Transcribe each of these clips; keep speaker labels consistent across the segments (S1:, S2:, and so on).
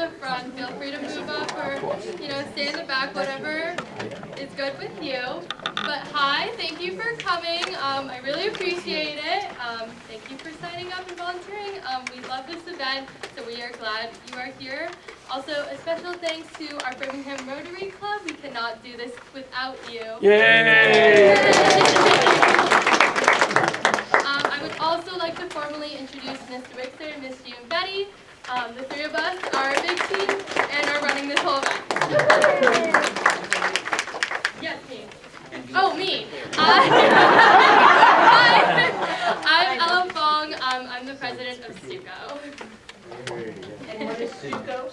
S1: the front. Feel free to move up or, stay in the back, whatever is good with you. But hi, thank you for coming. I really appreciate it. Thank you for signing up and volunteering. We love this event, so we are glad you are here. Also, a special thanks to our Birmingham Rotary Club. We cannot do this without you.
S2: Yay!
S1: I would also like to formally introduce Mr. Wixer and Miss June Betty. The three of us are a big team and are running this whole event. Yes, me. Oh, me. I'm Ella Fong. I'm the president of SUCO.
S3: And what is SUCO?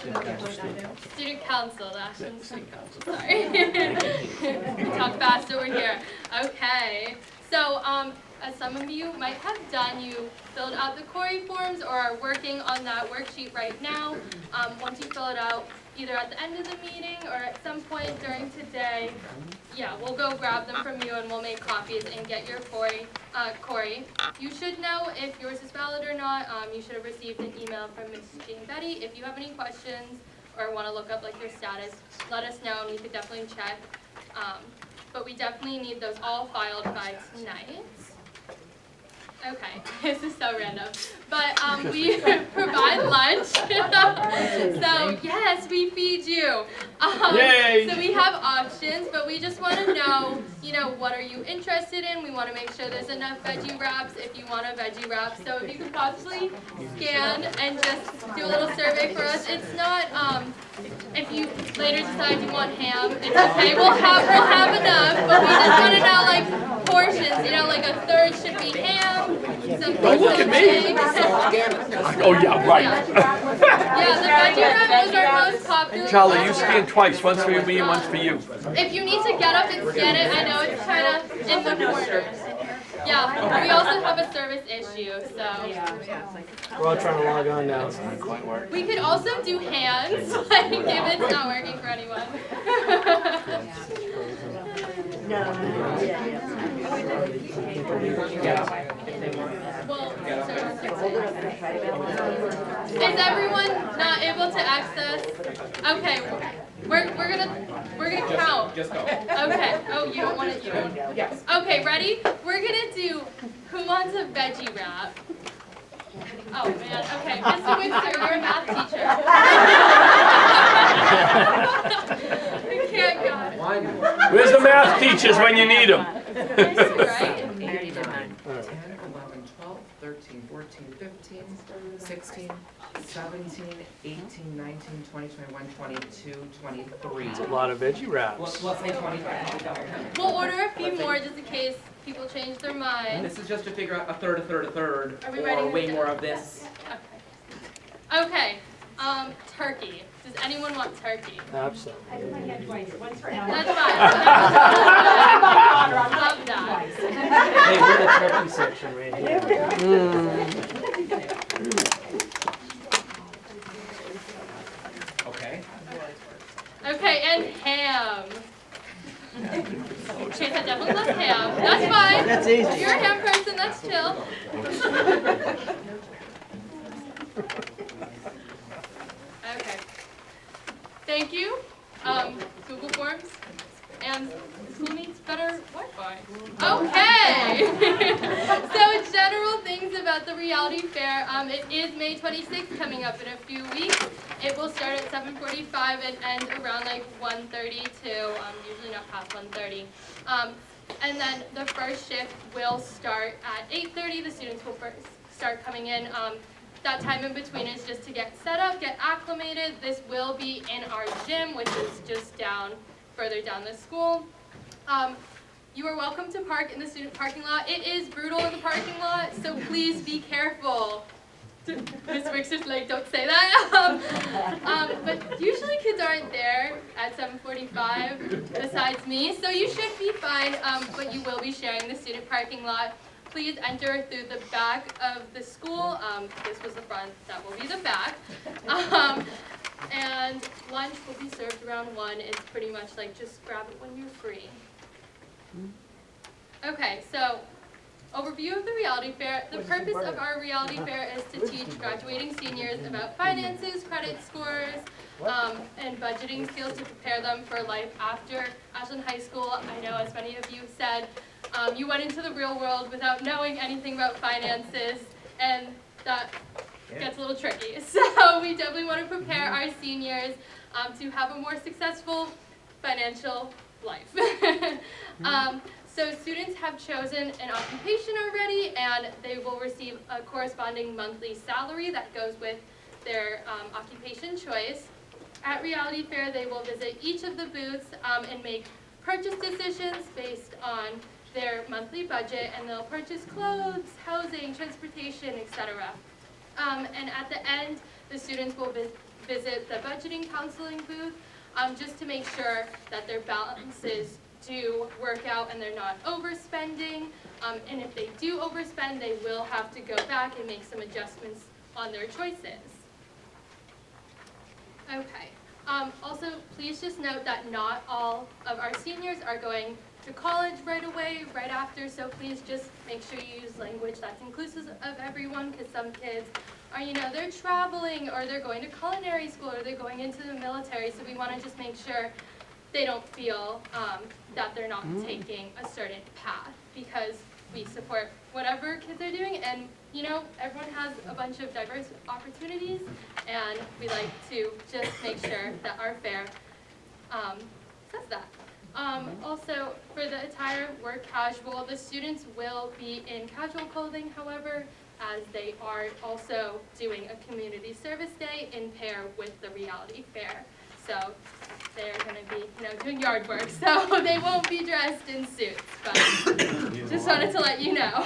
S1: Student Council, the Ashland Student Council, sorry. We talk fast over here. Okay, so as some of you might have done, you filled out the Corey forms or are working on that worksheet right now. Once you fill it out, either at the end of the meeting or at some point during today, we'll go grab them from you and we'll make copies and get your Corey. You should know if yours is valid or not. You should have received an email from Ms. Jane Betty. If you have any questions or want to look up your status, let us know and we could definitely check. But we definitely need those all filed by tonight. Okay, this is so random, but we provide lunch, so yes, we feed you.
S2: Yay!
S1: So we have options, but we just want to know, what are you interested in? We want to make sure there's enough veggie wraps if you want a veggie wrap. So if you could possibly scan and just do a little survey for us. It's not, if you later decide you want ham, it's okay. We'll have enough, but we just want to know portions. A third should be ham.
S2: Don't look at me. Oh yeah, right.
S1: The veggie wrap was our most popular.
S2: Charlie, you scan twice, once for me and once for you.
S1: If you need to get up and scan it, I know it's kind of in the corner. Yeah, we also have a service issue, so.
S4: We're all trying to log on now.
S1: We could also do hands, if it's not working for anyone. Well, is everyone not able to access? Okay, we're gonna count.
S5: Just go.
S1: Okay. Oh, you don't want it. You don't.
S5: Yes.
S1: Okay, ready? We're gonna do who wants a veggie wrap. Oh man. Okay, Mr. Wixer, you're a math teacher. I can't go.
S2: Where's the math teachers when you need them?
S1: Right?
S5: 10, 11, 12, 13, 14, 15, 16, 17, 18, 19, 20, 21, 22, 23.
S4: It's a lot of veggie wraps.
S5: Let's say 25.
S1: We'll order a few more just in case people change their mind.
S5: This is just to figure out a third,
S1: Are we writing
S5: or way
S1: this
S5: more
S1: down?
S5: of this.
S1: Okay. Turkey. Does anyone want turkey?
S4: Absolutely.
S1: That's fine. Love that.
S4: Hey, we're the turkey section right here.
S5: Okay.
S1: Okay, and ham. Chase definitely loves ham. That's fine.
S4: That's easy.
S1: If you're a ham person, that's chill. Okay. Thank you. Google Forms. And the school needs better Wi-Fi. Okay. So general things about the Reality Fair. It is May 26th, coming up in a few weeks. It will start at 7:45 and end around 1:32. Usually not past 1:30. And then the first shift will start at 8:30. The students will first start coming in. That time in between is just to get set up, get acclimated. This will be in our gym, which is just further down the school. You are welcome to park in the student parking lot. It is brutal in the parking lot, so please be careful. Ms. Wixer's like, don't say that. But usually kids aren't there at 7:45 besides me, so you should be fine, but you will be sharing the student parking lot. Please enter through the back of the school. This was the front, that will be the back. And lunch will be served around 1. It's pretty much just grab it when you're free. Okay, so overview of the Reality Fair. The purpose of our Reality Fair is to teach graduating seniors about finances, credit scores, and budgeting skills to prepare them for life after Ashland High School. I know, as many of you said, you went into the real world without knowing anything about finances, and that gets a little tricky. So we definitely want to prepare our seniors to have a more successful financial life. So students have chosen an occupation already, and they will receive a corresponding monthly salary that goes with their occupation choice. At Reality Fair, they will visit each of the booths and make purchase decisions based on their monthly budget, and they'll purchase clothes, housing, transportation, etc. And at the end, the students will visit the budgeting counseling booth just to make sure that their balances do work out and they're not overspending. And if they do overspend, they will have to go back and make some adjustments on their choices. Okay. Also, please just note that not all of our seniors are going to college right away, right after, so please just make sure you use language that's inclusive of everyone, because some kids are, they're traveling, or they're going to culinary school, or they're going into the military, so we want to just make sure they don't feel that they're not taking a certain path, because we support whatever kids are doing, and everyone has a bunch of diverse opportunities, and we like to just make sure that our fair says that. Also, for the attire, we're casual. The students will be in casual clothing, however, as they are also doing a community service day in pair with the Reality Fair. So they're going to be, doing yard work, so they won't be dressed in suits, but just wanted to let you know.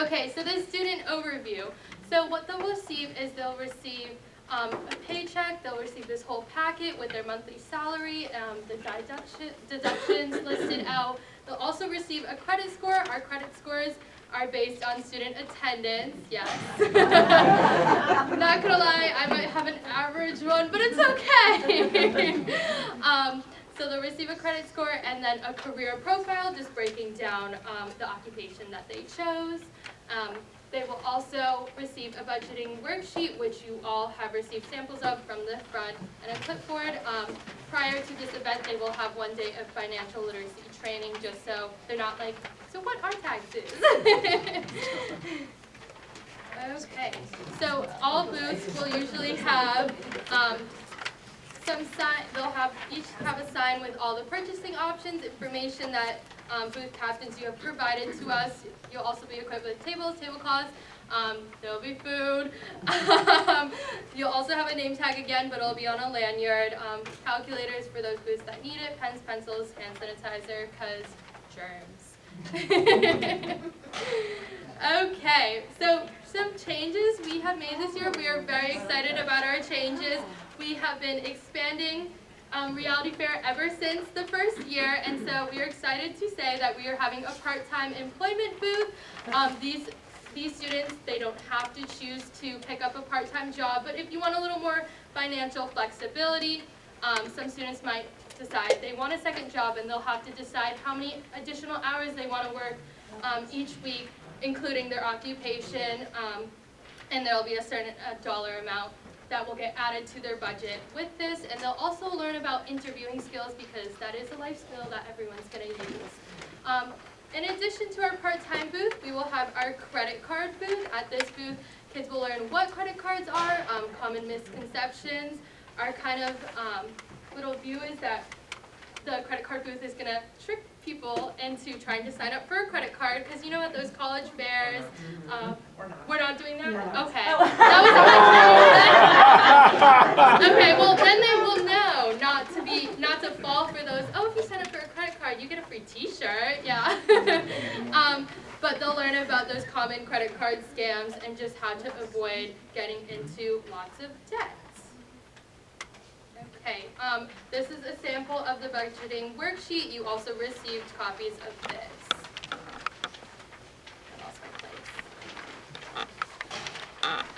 S1: Okay, so the student overview. So what they'll receive is they'll receive a paycheck, they'll receive this whole packet with their monthly salary, the deductions listed out. They'll also receive a credit score. Our credit scores are based on student attendance, yes. Not gonna lie, I might have an average one, but it's okay. So they'll receive a credit score and then a career profile, just breaking down the occupation that they chose. They will also receive a budgeting worksheet, which you all have received samples of from the front, and a clipboard. Prior to this event, they will have 1 day of financial literacy training, just so they're not like, so what are taxes? Okay, so all booths will usually have some sign. They'll each have a sign with all the purchasing options, information that booth captains you have provided to us. You'll also be equipped with tables, tablecloths. There will be food. You'll also have a name tag again, but it'll be on a lanyard. Calculators for those booths that need it. Pens, pencils, hand sanitizer, because germs. Okay, so some changes we have made this year. We are very excited about our changes. We have been expanding Reality Fair ever since the first year, and so we are excited to say that we are having a part-time employment booth. These students, they don't have to choose to pick up a part-time job, but if you want a little more financial flexibility, some students might decide they want a second job, and they'll have to decide how many additional hours they want to work each week, including their occupation, and there will be a certain dollar amount that will get added to their budget with this, and they'll also learn about interviewing skills, because that is a life skill that everyone's going to use. In addition to our part-time booth, we will have our credit card booth. At this booth, kids will learn what credit cards are, common misconceptions. Our kind of little view is that the credit card booth is going to trick people into trying to sign up for a credit card, because at those college fairs, we're not doing that? Okay. That was okay, well then they will know not to fall for those, oh, if you sign up for a credit card, you get a free t-shirt, yeah. But they'll learn about those common credit card scams and just how to avoid getting into lots of debt. Okay, this is a sample of the budgeting worksheet. You also received copies of this. I lost my place.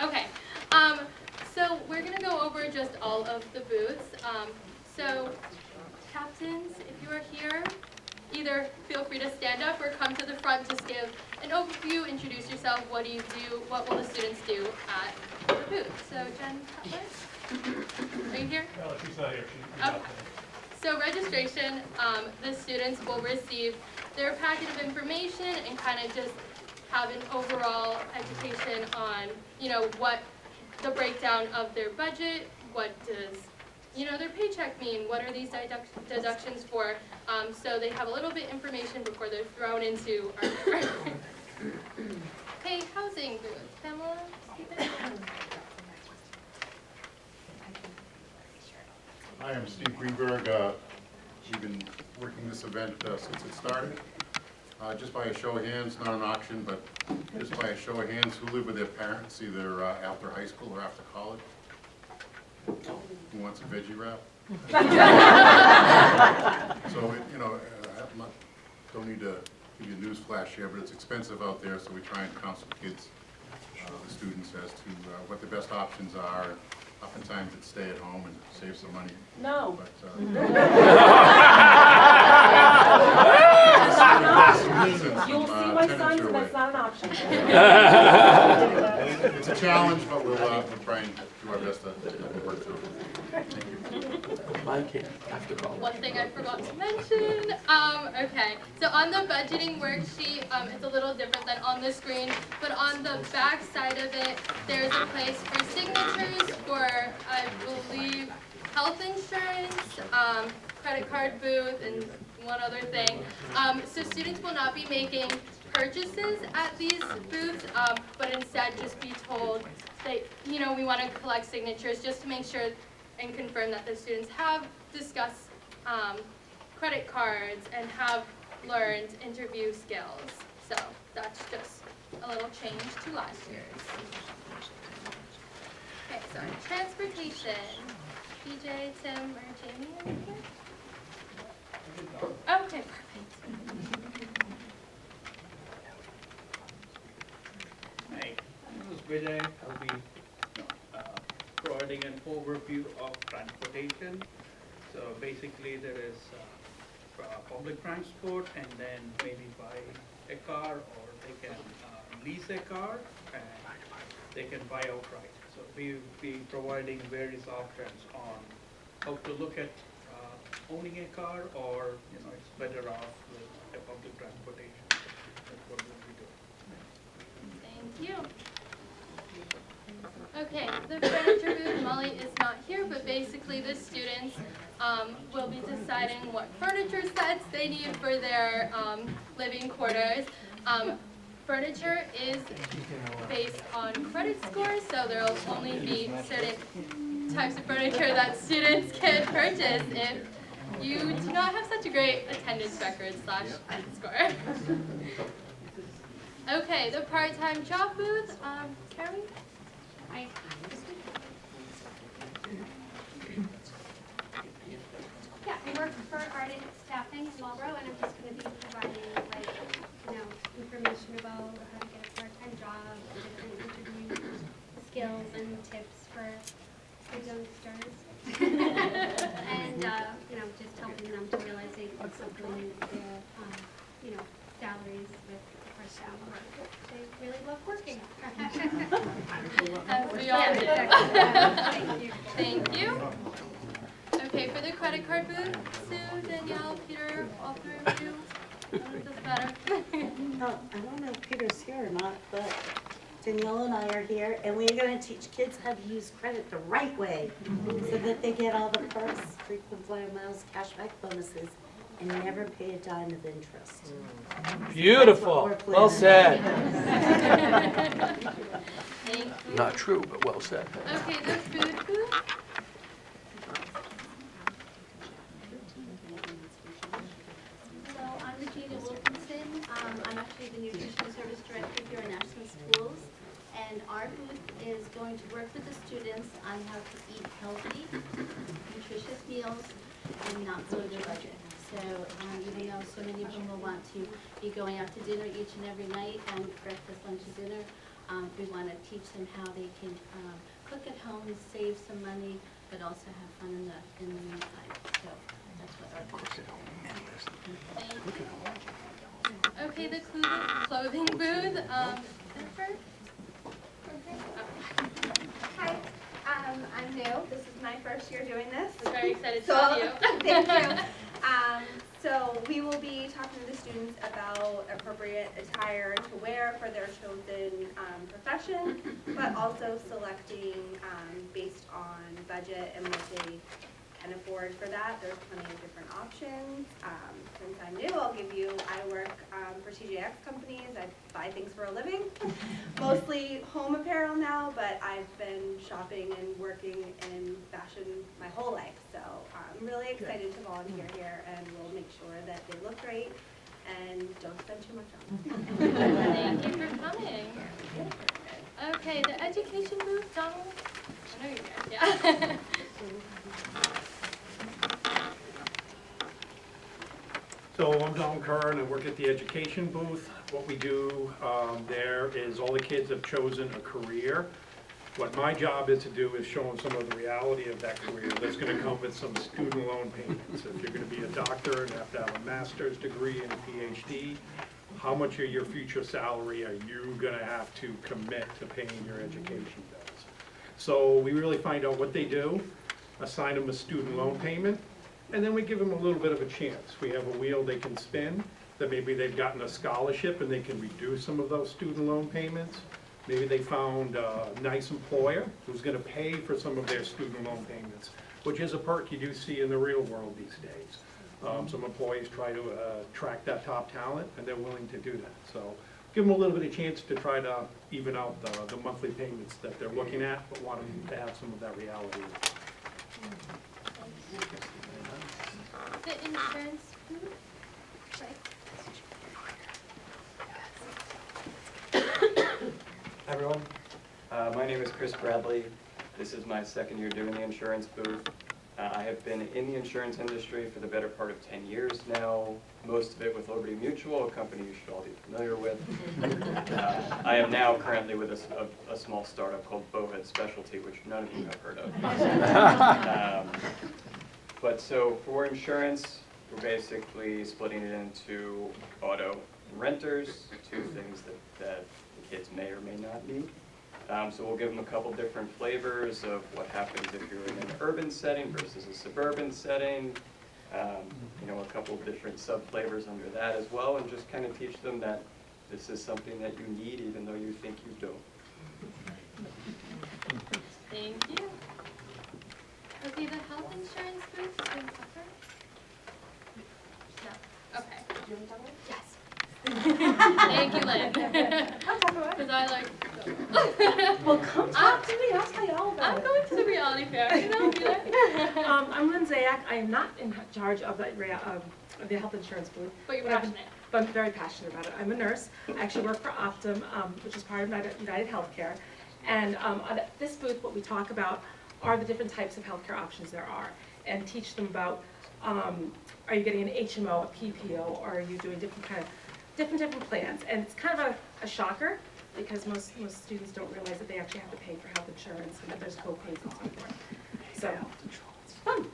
S1: Okay, so we're going to go over just all of the booths. So, captains, if you are here, either feel free to stand up or come to the front, just give an overview, introduce yourself, what do you do, what will the students do at the booth. So Jen Cutler, are you here?
S6: No, she's not here. She's
S1: Oh.
S6: not there.
S1: So registration, the students will receive their packet of information and kind of just have an overall education on, you know, what the breakdown of their budget, what does, you know, their paycheck mean, what are these deductions for, so they have a little bit information before they're thrown into our Okay, housing booth, Pamela, Stephen?
S7: Hi, I'm Steve Greenberg. We've been working this event since it started. Just by a show of hands, not an auction, but just by a show of hands, who live with their parents, either after high school or after college? Who wants a veggie wrap? So, you know, don't need to give you a news flash here, but it's expensive out there, so we try and counsel kids, the students, as to what the best options are. Oftentimes it's stay at home and save some money.
S3: No.
S7: But,
S3: You'll see my sons, and that's not an option.
S7: It's a challenge, but we'll try and do our best to work through it. Thank you.
S2: Mine came after college.
S1: One thing I forgot to mention, okay, so on the budgeting worksheet, it's a little different than on the screen, but on the back side of it, there's a place for signatures for, I believe, health insurance, credit card booth, and one other thing. So students will not be making purchases at these booths, but instead just be told that, you know, we want to collect signatures just to make sure and confirm that the students have discussed credit cards and have learned interview skills. So that's just a little change to last year's. Okay, so transportation. PJ, Tim, or Jamie, are you here? Okay, perfect.
S6: Hi, this is Vijay. I'll be providing an overview of transportation. So basically there is public transport, and then maybe buy a car, or they can lease a car, and they can buy outright. So we'll be providing various options on how to look at owning a car, or, you know, it's better off with a public transportation. That's what we'll be doing.
S1: Thank you. Okay, the furniture booth, Molly is not here, but basically the students will be deciding what furniture sets they need for their living quarters. Furniture is based on credit scores, so there will only be certain types of furniture that students can purchase if you do not have such a great attendance record / credit score. Okay, the part-time job booth, Carrie?
S8: Hi. Yeah, I work for Ardent Staffing in Marlboro, and I'm just going to be providing, like, you know, information about how to get a part-time job, different interview skills and tips for youngsters. And, you know, just helping them to realize they can supplement their, you know, salaries with part-time work. They really love working.
S1: As we all do.
S8: Thank you.
S1: Thank you. Okay, for the credit card booth, Sue, Danielle, Peter, all three of you. It doesn't matter.
S9: I don't know if Peter's here or not, but Danielle and I are here, and we're gonna teach kids how to use credit the right way, so that they get all the perks, frequent flyer miles, cashback bonuses, and never pay a dime of interest.
S4: Beautiful. Well said.
S1: Thank you.
S2: Not true, but well said.
S1: Okay, the food booth.
S8: Hello, I'm Regina Wilkinson. I'm actually the Nutrition Service Director here at National Schools. And our booth is going to work with the students on how to eat healthy, nutritious meals and not blow their budget. So even though so many of them will want to be going out to dinner each and every night, breakfast, lunch, and dinner, we want to teach them how they can
S9: cook at home, save some money, but also have fun in the meantime. So that's what our booth is.
S1: Thank you. Okay, the clothing booth, Jennifer?
S10: Hi, I'm new. This is my first year doing this.
S1: We're very excited to
S10: So,
S1: have you.
S10: thank you. So we will be talking to the students about appropriate attire to wear for their chosen profession, but also selecting based on budget and what they can afford for that. There's plenty of different options. Since I'm new, I'll give you, I work for TJX companies. I buy things for a living, mostly home apparel now, but I've been shopping and working in fashion my whole life. So I'm really excited to volunteer here, and we'll make sure that they look great and don't spend too much on them.
S1: Thank you for coming. Okay, the education booth, Donald? I know you're here, yeah.
S11: So I'm Donald Kerr, and I work at the education booth. What we do there is all the kids have chosen a career. What my job is to do is show them some of the reality of that career. That's going to come with some student loan payments. If you're going to be a doctor and have to have a master's degree and a PhD, how much of your future salary are you going to have to commit to paying your education bills? So we really find out what they do, assign them a student loan payment, and then we give them a little bit of a chance. We have a wheel they can spin, that maybe they've gotten a scholarship and they can reduce some of those student loan payments. Maybe they found a nice employer who's gonna pay for some of their student loan payments, which is a perk you do see in the real world these days. Some employees try to attract that top talent, and they're willing to do that. So give them a little bit of chance to try to even out the monthly payments that they're looking at, but want them to have some of that reality.
S1: The insurance booth?
S12: Hi everyone, my name is Chris Bradley. This is my second year doing the insurance booth. I have been in the insurance industry for the better part of 10 years now, most of it with Liberty Mutual, a company you should all be familiar with. I am now currently with a small startup called Bowhead Specialty, which none of you have heard of. But so for insurance, we're basically splitting it into auto and renters, two things that the kids may or may not need. So we'll give them a couple different flavors of what happens if you're in an urban setting versus a suburban setting. A couple different sub-flavors under that as well, and just kind of teach them that this is something that you need even though you think you don't.
S1: Thank you. Okay, the health insurance booth, do you want to Okay.
S3: Do you want to talk about it?
S1: Yes. Thank you, Lynn.
S3: I'll talk about it.
S1: Because I like.
S3: Well, come talk to me. I'll tell you all about
S1: I'm
S3: it.
S1: going to the reality fair. You know, be like.
S3: I'm Lynn Zayak. I am not in charge of the health insurance booth.
S1: But you're
S3: I've been-
S1: passionate.
S3: But I'm very passionate about it. I'm a nurse. I actually work for Optum, which is part of United Healthcare. And on this booth, what we talk about are the different types of healthcare options there are, and teach them about, are you getting an HMO, a PPO, or are you doing different plans? And it's kind of a shocker, because most students don't realize that they actually have to pay for health insurance, and that there's co-pays and so forth. So, it's fun.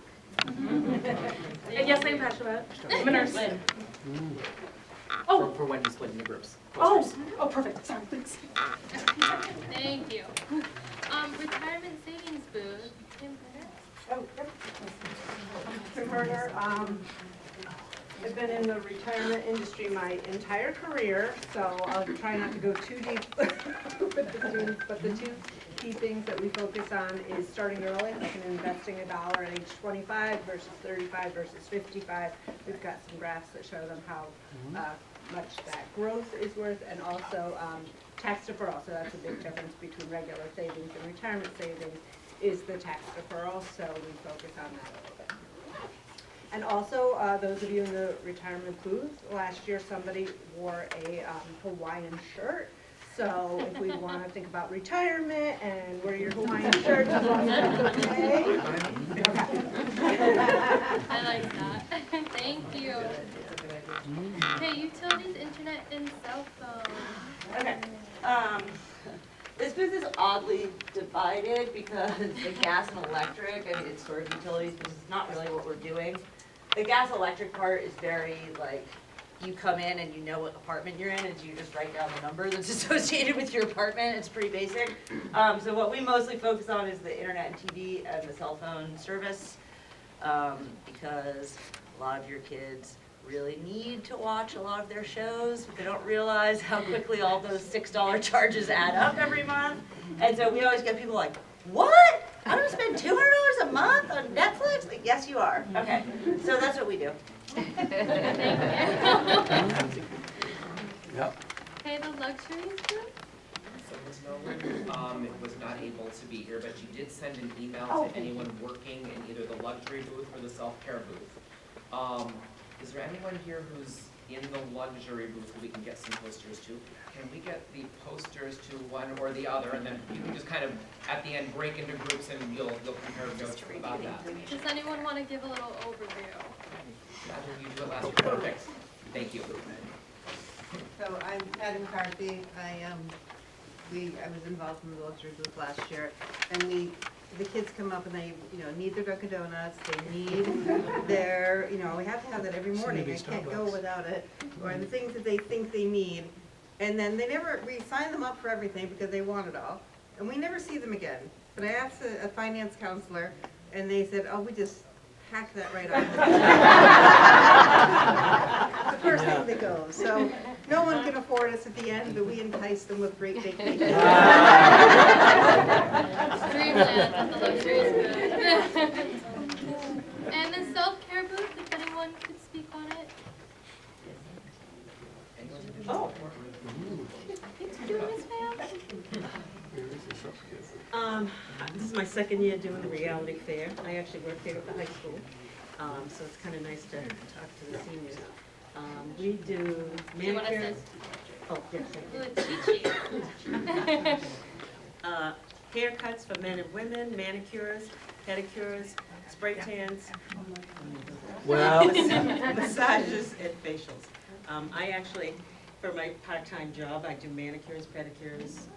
S3: And yes, I'm passionate about it. I'm a nurse. Oh,
S5: For when you split into groups.
S3: oh, perfect. Sorry, thanks.
S1: Thank you. Retirement savings booth. Tim Bennett?
S13: Oh, yep. Tim Berger. I've been in the retirement industry my entire career, so I'll try not to go too deep with the students, but the two key things that we focus on is starting early, like investing $1 at age 25 versus 35 versus 55. We've got some graphs that show them how much that growth is worth, and also tax deferral. So that's a big difference between regular savings and retirement savings, is the tax deferral, so we focus on that a little bit. And also, those of you in the retirement booth, last year somebody wore a Hawaiian shirt. So if we want to think about retirement and wear your Hawaiian shirt, as long as that's okay.
S1: I like that. Thank you. Okay, utilities, internet, and cell phone.
S9: Okay. This booth is oddly
S14: divided because the gas and electric, I mean, it's sort of utilities, but it's not really what we're doing. The gas electric part is very like, you come in and you know what apartment you're in, and you just write down the number that's associated with your apartment. It's pretty basic. So what we mostly focus on is the internet and TV and the cell phone service, because a lot of your kids really need to watch a lot of their shows, but they don't realize how quickly all those $6 charges add up every month. And so we always get people like, what? I'm gonna spend $200 a month on Netflix? Like, yes, you are. Okay, so that's what we do.
S4: Yep.
S1: Okay, the luxuries group?
S5: So Ms. Nolan, was not able to be here, but she did send an email to anyone working in either the luxury booth or the self-care booth. Is there anyone here who's in the luxury booth who we can get some posters to? Can we get the posters to one or the other, and then you can just kind of, at the end, break into groups and you'll compare notes about that?
S1: Does anyone want to give a little overview?
S5: That's what you do it last year. Perfect. Thank you.
S13: So I'm Patty McCarthy. I was involved in the luxury booth last year, and the kids come up and they, need their Dunkin' Donuts, they need their, we have to have that every morning, I can't go without it, or the things that they think they need. And then we sign them up for everything because they want it all, and we never see them again. But I asked a finance counselor, and they said, oh, we just hack that right off. The first thing that goes, so no one can afford us at the end, but we entice them with great vacations.
S1: Dreamland at the luxuries booth. And the self-care booth, if anyone could speak on it.
S14: Oh.
S1: Thanks for doing this, ma'am.
S15: This is my second year doing the reality fair. I actually work here at the high school, so it's kind of nice to talk to the seniors. We do
S1: Do you want to
S15: manicures.
S1: sit?
S15: Oh, yes.
S1: Ooh, cheat.
S15: Haircuts for men and women, manicures, pedicures, spray tans.
S4: Well.
S15: Massages and facials. I actually, for my part-time job, I do manicures, pedicures,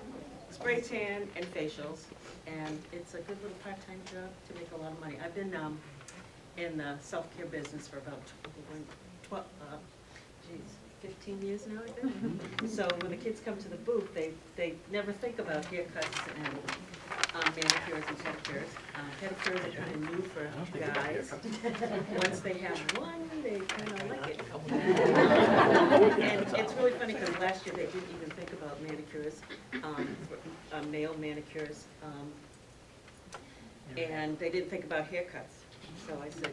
S15: spray tan, and facials. And it's a good little part-time job to make a lot of money. I've been in the self-care business for about 15 years now, I think. So when the kids come to the booth, they never think about haircuts and manicures and pedicures. Pedicures are kind of new for guys. Once they have one, they kind of like it. And it's really funny because last year they didn't even think about manicures, male manicures, and they didn't think about haircuts. So I said,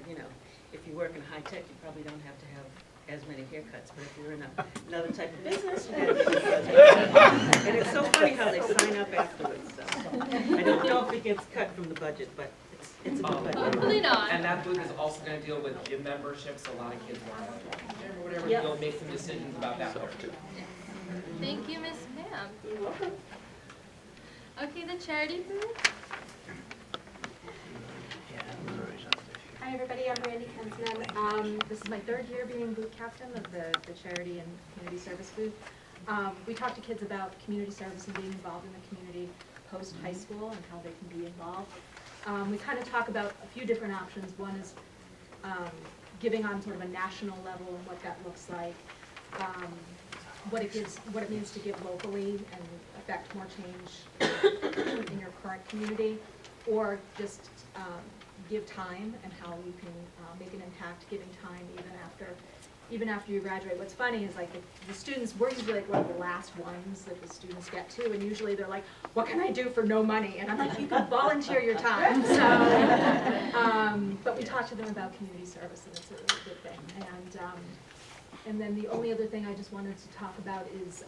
S15: if you work in high tech, you probably don't have to have as many haircuts, but if you're in another type of business, you have to get haircuts. And it's so funny how they sign up afterwards, so. I don't know if it gets cut from the budget, but it's a good budget.
S1: Hopefully not.
S5: And that booth is also going to deal with gym memberships. A lot of kids want to gym or whatever.
S15: Yep.
S5: You'll make some decisions about that there too.
S1: Thank you, Miss Pam. You're welcome. Okay, the charity booth.
S16: Hi everybody, I'm Randy Kensman. This is my third year being booth captain of the charity and community service booth. We talk to kids about community service and being involved in the community post-high school and how they can be involved. We kind of talk about a few different options. One is giving on sort of a national level and what that looks like, what it means to give locally and affect more change in your current community, or just give time and how you can make an impact giving time even after you graduate. What's funny is like the students, we're usually like one of the last ones that the students get to, and usually they're like, what can I do for no money? And I'm like, you can volunteer your time. So, but we talk to them about community service, and it's a really good thing. And then the only other thing I just wanted to talk about is,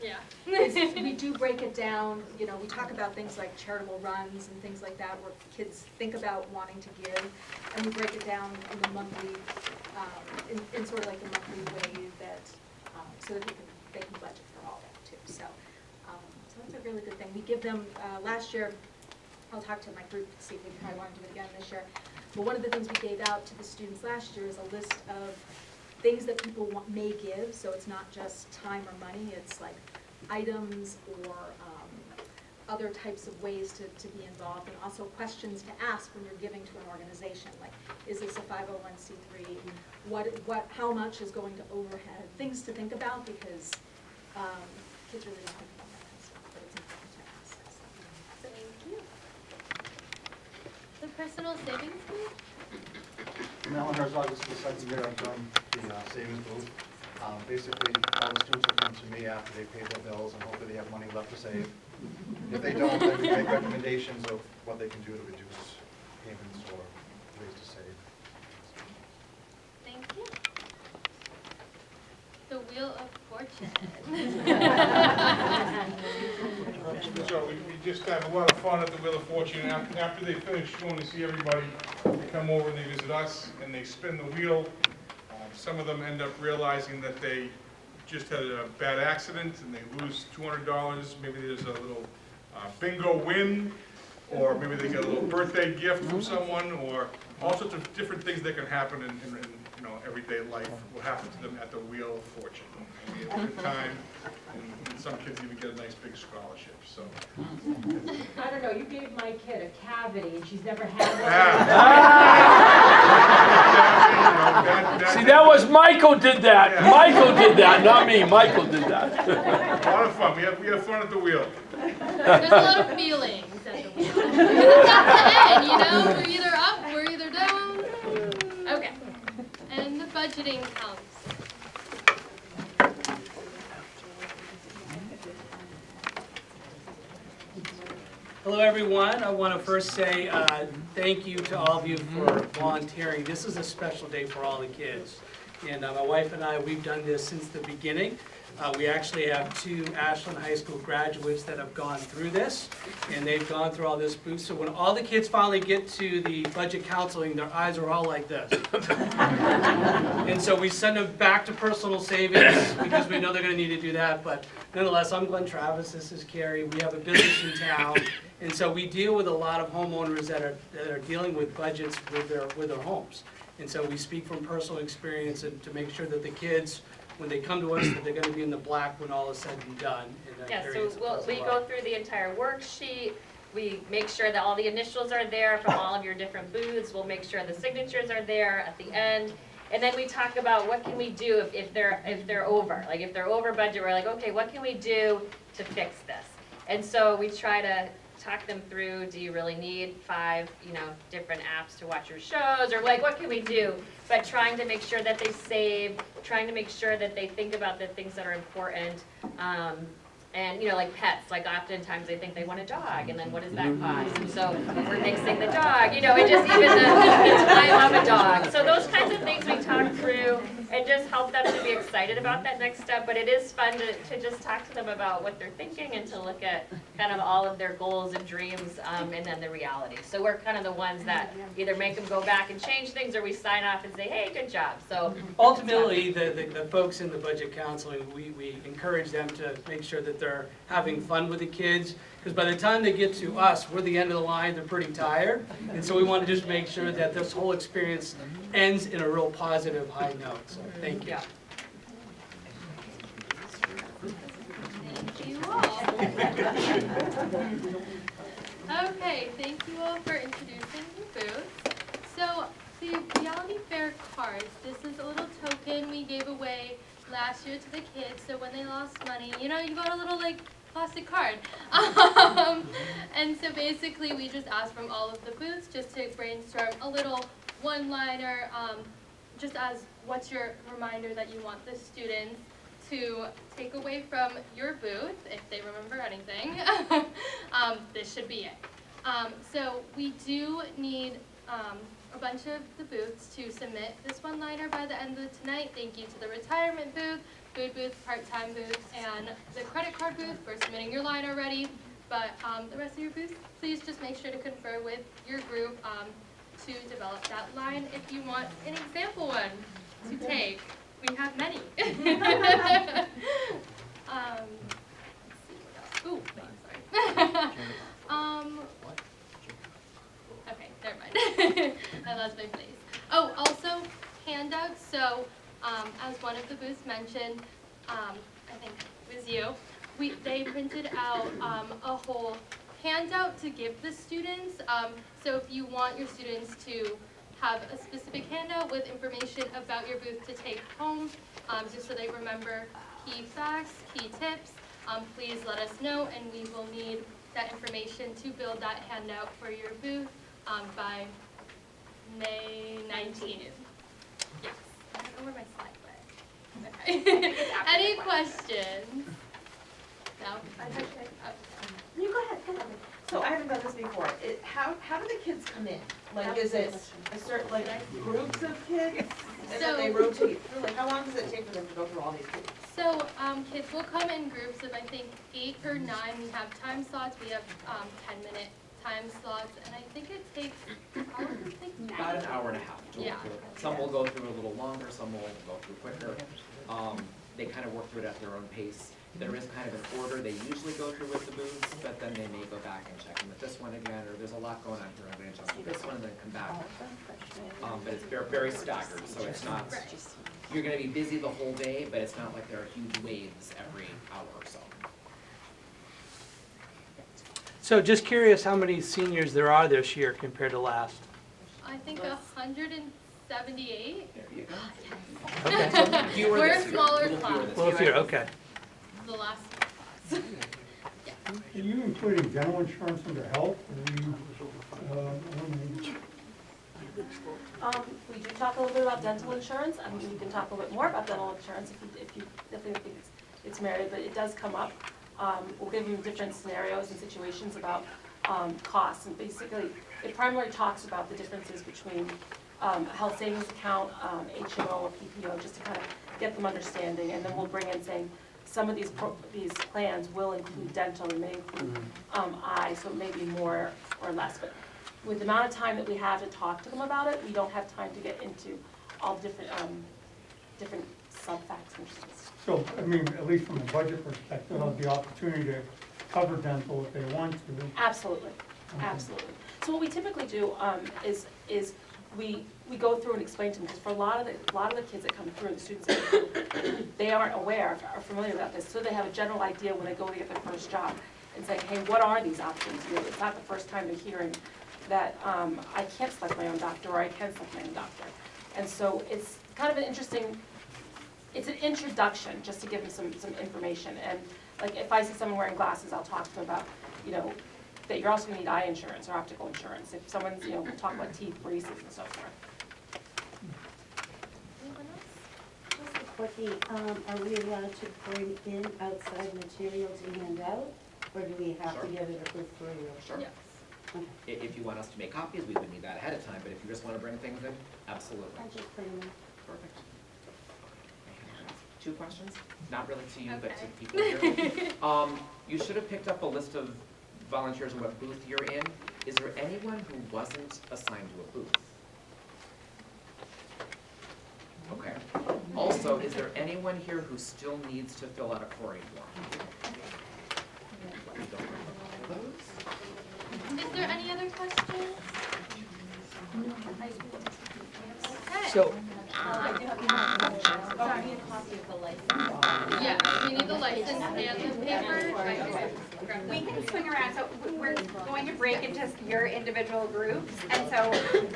S1: Yeah.
S16: We do break it down, we talk about things like charitable runs and things like that where kids think about wanting to give, and we break it down in the monthly, in sort of like the monthly way that, so that they can budget for all that too. So that's a really good thing. We give them, last year, I'll talk to my group to see if we probably want to do it again this year, but one of the things we gave out to the students last year is a list of things that people may give, so it's not just time or money, it's like items or other types of ways to be involved, and also questions to ask when you're giving to an organization, like, is this a 501c3? How much is going to overhead? Things to think about, because kids really don't think about that kind of stuff, but it's important to ask. So.
S1: Thank you. The personal savings booth?
S17: Alan Herzog, this is the second year I've done the savings booth. Basically, all the students will come to me after they pay their bills and hopefully they have money left to save. If they don't, then we make recommendations of what they can do to reduce payments or ways to save.
S1: Thank you. The Wheel of Fortune.
S18: So we just have a lot of fun at the Wheel of Fortune. After they finish going to see everybody, they come over and they visit us and they spin the wheel. Some of them end up realizing that they just had a bad accident and they lose $200. Maybe there's a little bingo win, or maybe they get a little birthday gift from someone, or all sorts of different things that can happen in everyday life will happen to them at the Wheel of Fortune. They have a good time, and some kids even get a nice big scholarship. So.
S19: I don't know, you gave my kid a cavity and she's never had
S2: one. See, that was Michael did that. Yeah. Michael did that, not me. Michael did that.
S18: A lot of fun. We have fun at the wheel.
S1: There's a lot of feelings at the wheel. That's the end, we're either up, we're either down. Okay. And the budgeting comes.
S20: Hello everyone, I want to first say thank you to all of you for volunteering. This is a special day for all the kids. And my wife and I, we've done this since the beginning. We actually have 2 Ashland High School graduates that have gone through this, and they've gone through all this booth. So when all the kids finally get to the budget counseling, their eyes are all like this. And so we send them back to personal savings because we know they're going to need to do that. But nonetheless, I'm Glenn Travis, this is Carrie. We have a business in town, and so we deal with a lot of homeowners that are dealing with budgets with their homes. And so we speak from personal experience and to make sure that the kids, when they come to us, that they're going to be in the black when all is said and done. And
S21: yeah, so we go through the entire worksheet. We make sure that all the initials are there from all of your different booths. We'll make sure the signatures are there at the end. And then we talk about what can we do if they're over. Like if they're over budget, we're like, okay, what can we do to fix this? And so we try to talk them through, do you really need 5, different apps to watch your shows, or like what can we do? But trying to make sure that they save, trying to make sure that they think about the things that are important. And like pets, like oftentimes they think they want a dog, and then what does that cost? And so we're mixing the dog, and just even the time of a dog. So those kinds of things we talk through and just help them to be excited about that next step. But it is fun to just talk to them about what they're thinking and to look at kind of all of their goals and dreams and then the reality. So we're kind of the ones that either make them go back and change things, or we sign off and say, hey, good job. So
S20: ultimately, the folks in the budget counseling, we encourage them to make sure that they're having fun with the kids, because by the time they get to us, we're the end of the line, they're pretty tired, and so we want to just make sure that this whole experience ends in a real positive high note. So thank you.
S1: Thank you all. Okay, thank you all for introducing the booth. So the Reality Fair cards, this is a little token we gave away last year to the kids, so when they lost money, you got a little plastic card. And so basically we just asked from all of the booths just to brainstorm a little one-liner, just as what's your reminder that you want the students to take away from your booth, if they remember anything. This should be it. So we do need a bunch of the booths to submit this one-liner by the end of tonight. Thank you to the retirement booth, food booth, part-time booth, and the credit card booth for submitting your line already. But the rest of your booths, please just make sure to confer with your group to develop that line if you want an example one to take. We have many. Let's see what else. Ooh, sorry. Okay, never mind. I lost my place. Oh, also handouts. So, as one of the booths mentioned, I think it was you, they printed out a whole handout to give the students. So if you want your students to have a specific handout with information about your booth to take home, just so they remember key facts, key tips, please let us know, and we will need that information to build that handout for your booth by May 19th. Yes. I don't know where my slide went. Okay. Any questions? No?
S7: You go ahead. So I haven't done this before. How do the kids come in? Like, is it a certain, like, groups of kids? And then they rotate through? Like, how long does it take for them to go through all these kids?
S1: So kids will come in groups of, I think, 8 or 9. We have time slots. We have 10-minute time slots, and I think it takes, how long does it take?
S5: About an hour and a half to
S1: Yeah.
S5: work through it. Some will go through a little longer, some will go through quicker. They kind of work through it at their own pace. There is kind of an order they usually go through with the booths, but then they may go back and check in with this one again, or there's a lot going on here, I'm gonna jump to this one and then come back. But it's very, very staggered, so it's not, you're gonna be busy the whole day, but it's not like there are huge waves every hour or so.
S20: So just curious how many seniors there are this year compared to last?
S1: I think 178.
S5: There you go.
S20: Okay.
S5: Fewer
S1: We're
S5: this
S1: a
S5: year.
S1: smaller
S5: Little fewer
S1: class.
S5: this
S20: Well, if
S5: year.
S20: you're, okay.
S1: The last class.
S22: Are you including dental insurance under health, or are you,
S7: We do talk a little bit about dental insurance. I mean, we can talk a little bit more about dental insurance if you definitely think it's merited, but it does come up. We'll give them different scenarios and situations about costs, and basically, it primarily talks about the differences between a health savings account, HMO, or PPO, just to kind of get them understanding, and then we'll bring in saying, some of these plans will include dental and may include eye, so it may be more or less, but with the amount of time that we have to talk to them about it, we don't have time to get into all the different sub-facts and things.
S22: so, I mean, at least from a budget perspective, they'll have the opportunity to cover dental if they want to.
S7: Absolutely, absolutely. So what we typically do is we go through and explain to them, because for a lot of the kids that come through, the students that come through, they aren't aware or familiar about this, so they have a general idea when they go to get their first job and say, hey, what are these options? You know, it's not the first time they're hearing that I can't select my own doctor, or I can select my own doctor. And so it's kind of an interesting, it's an introduction just to give them some information. And like if I see someone wearing glasses, I'll talk to them about, you know, that you're also gonna need eye insurance or optical insurance. If someone's, you know, we'll talk about teeth, braces, and so forth.
S9: Just a quickie, are we allowed to bring in outside material to hand out, or do we have to
S5: Sure.
S9: get it approved through you?
S5: Sure.
S1: Yes.
S5: If you want us to make copies, we would need that ahead of time, but if you just want to bring things in, absolutely.
S9: I'll just bring them.
S5: Perfect. 2 questions? Not really to you, but to
S1: Okay.
S5: people here. You should have picked up a list of volunteers and what booth you're in. Is there anyone who wasn't assigned to a booth? Okay. Also, is there anyone here who still needs to fill out a Cory form? We don't remember those.
S1: Is there any other questions? Okay.
S20: So,
S7: I do have I need a copy of the license.
S1: Yeah, we need the license and the paper.
S10: We can swing around, so we're going to break into your individual groups, and so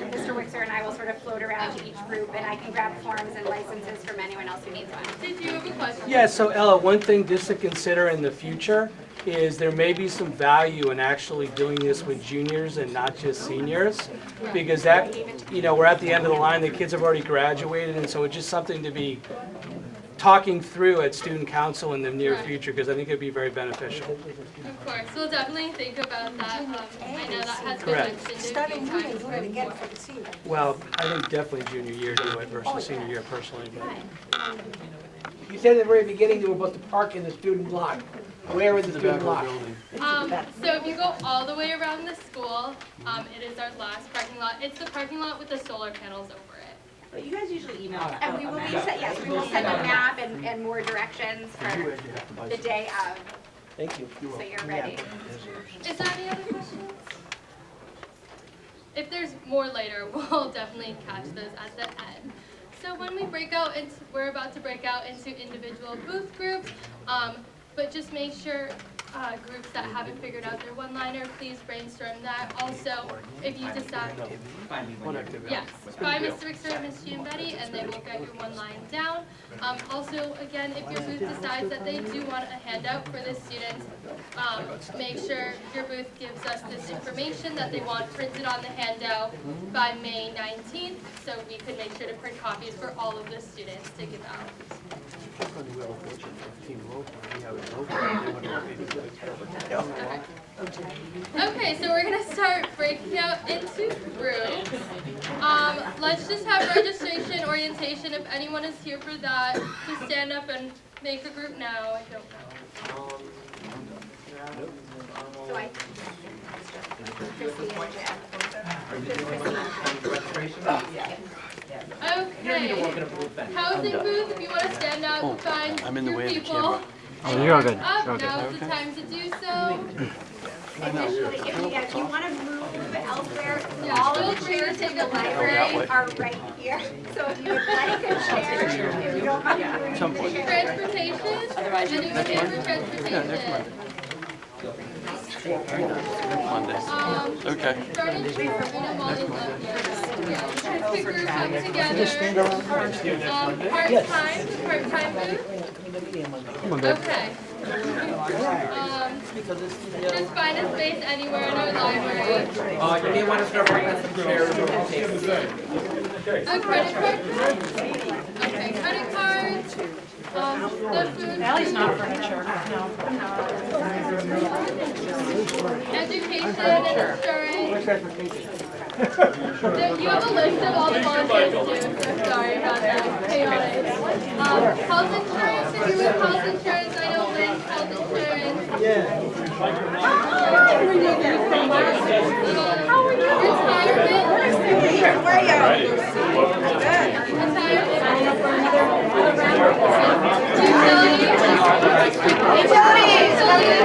S10: Mr. Wixer and I will sort of float around to each group, and I can grab forms and licenses from anyone else who needs one.
S1: Did you have a question?
S20: yeah, so Ella, one thing just to consider in the future is there may be some value in actually doing this with juniors and not just seniors. Because that, you know, we're at the end of the line, the kids have already graduated, and so it's just something to be talking through at student council in the near future, because I think it'd be very beneficial.
S1: Of course, we'll definitely think about that. I know that has been
S20: Correct.
S1: mentioned a
S9: Starting
S1: few
S9: when
S1: times
S9: they do it again
S1: before.
S9: for the senior.
S20: Well, I think definitely junior year do it versus senior year personally, but.
S4: You said at the very beginning you were about to park in the student block. Where is the student block?
S1: So if you go all the way around the school, it is our last parking lot. It's the parking lot with the solar panels over it.
S7: But you guys usually email that.
S10: And we will be, yes, we will send a map and more directions for the day of,
S4: Thank you.
S10: so you're ready.
S1: Is there any other questions? If there's more later, we'll definitely catch those at the end. So when we break out into, we're about to break out into individual booth groups. but just make sure groups that haven't figured out their one-liner, please brainstorm that. Also, if you decide, yes, find Mr. Richter and Ms. Giambetti, and they will get your one line down. Also, again, if your booth decides that they do want a handout for the students, make sure your booth gives us this information that they want printed on the handout by May 19th, so we can make sure to print copies for all of the students to give out. Okay, so we're gonna start breaking out into groups. Let's just have registration, orientation. If anyone is here for that, just stand up and make a group now. I don't know.
S10: So I. Okay. Housing booth, if you want to stand up, find your people.
S2: Oh, you're all good.
S10: Up,
S2: You're all good.
S10: now is the time to do so.
S6: Additionally, if you want to move elsewhere,
S10: Yeah,
S6: all
S10: feel
S6: of the
S10: free to
S6: chairs in
S10: take
S6: the
S10: a break.
S6: library are right here. So if you would like a chair, if you don't mind moving the chair.
S1: Transportation? Anyone here for transportation?
S2: Okay.
S1: Starting with Rena Molly's up here. Yeah, just pick groups up together. Part-time booth? Okay. Just find a space anywhere in our library.
S5: You may want to start bringing some chairs or tables.
S1: A credit card? Okay, credit card. The food.
S3: Allie's not furniture, no.
S1: Education and insurance. You have a list of all the volunteers too, so sorry about that. Chaotic. Health insurance, if you have health insurance, I know Lynn's health insurance. How are you? Retirement. Retirement. Utilities. Utilities.